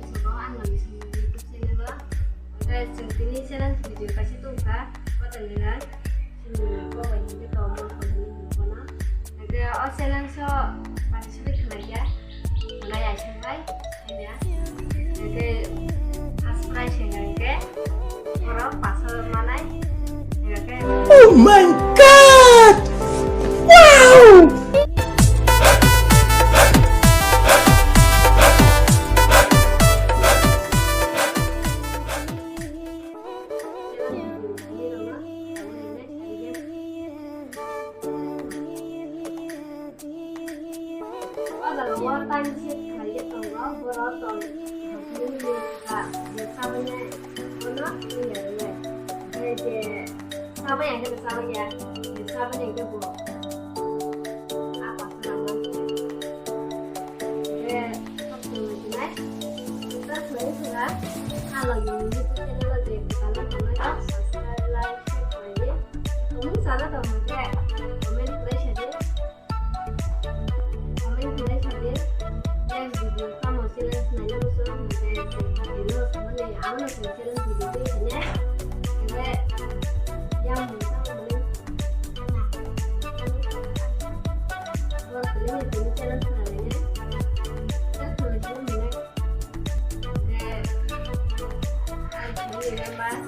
soal lagi YouTube channel lo. Oke, ini channel video kasih tuh kak, kau tenggelam. Sini kau banyak di tombol ini mana. Oke, channel so participate lagi ya. Mulai aja bye, ini ya. Oke, subscribe channel ke. Orang pasal mana? Oke. Oh my God! Wow! Luar tanjir kayak tonggal berotong ini kak bersamanya mana ini ya jadi sama yang kita sama ya sama yang kita buat apa namanya waktu ini kita selesai kalau ini channel lagi kita namanya subscribe like share aja kamu sana kamu kayak komen like aja video kamu challenge nanya musuh nanti video semuanya yang awalnya challenge videonya ini yang bisa beli buat beli ini challenge namanya kita tulis ini ini memang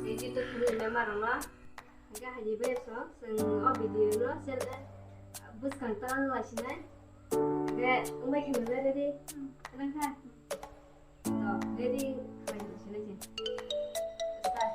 jadi itu tulis memang lah enggak hanya besok semua video lo share bus kantoran lah sini Oke, umai kan udah ready, tenang kan? Tuh, ready, main sini aja. Start.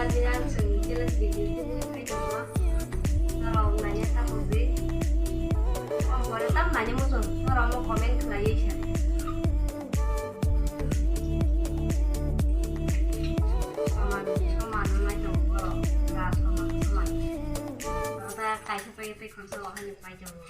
Bilang jelas video itu kayak cuma kalau nanya tak hobi boleh tam nanya musuh kalau mau komen ke lagi sih sama namanya dong kalau nggak sama kalau saya kayak seperti konsolnya lupa jauh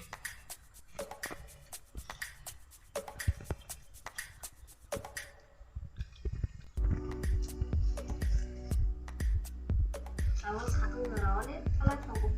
awal satu ngerawannya kalau cukup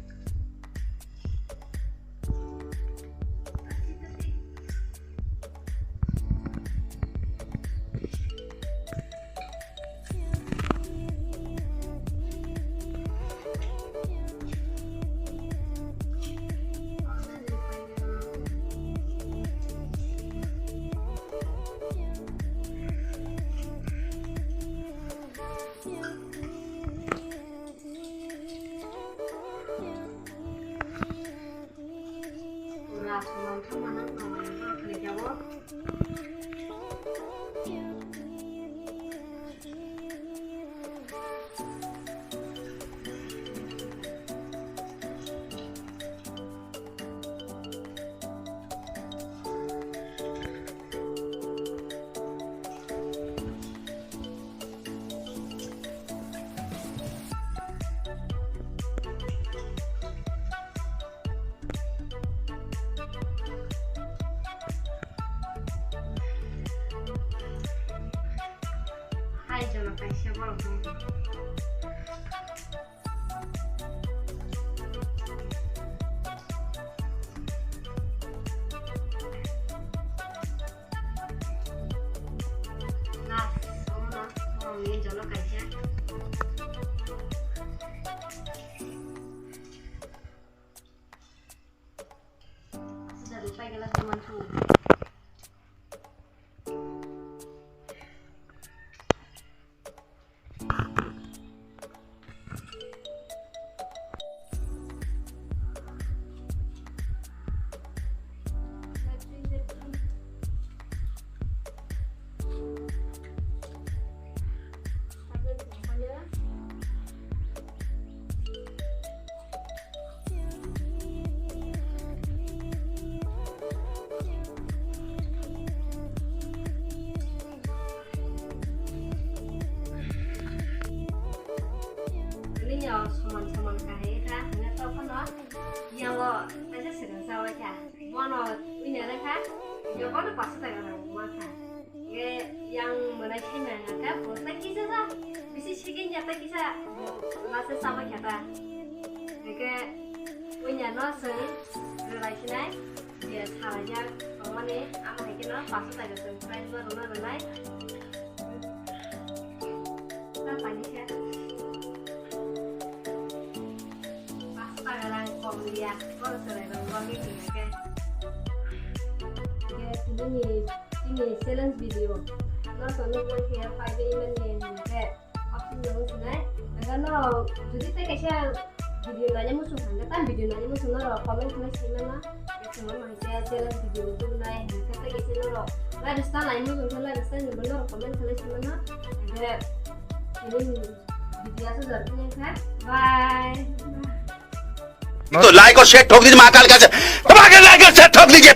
mana boleh jawab jolo kaisa borok jolo kaisa sudah lupa gelas temanku soman-soman kahit ha nggak tahu kan lo yang lo aja sedang sawa ya mana ini ada kan ya mana pasti tak ada makan yang mana cina nggak boleh kisah sah bisa sekian jatuh kisah masa sama kita nggak punya nasi relasi naik dia salahnya kalau nih ama kita pasti tak ada surprise baru naik kita pagi ya dia kalau sudah lagi kan ini challenge video nó còn liên quan kia phải đi bên này nè option yang sana karena jadi saya kayak video nanya musuh kan video nanya musuh naro komen tulis mana ya cuma macam challenge video itu naik kata gitu naro lah ada style lain musuh lah ada style benar komen tulis mana ada ini video sudah kan bye तो लाइक और शेयर ठोक दीजिए महाकाल का लाइक और शेयर ठोक दीजिए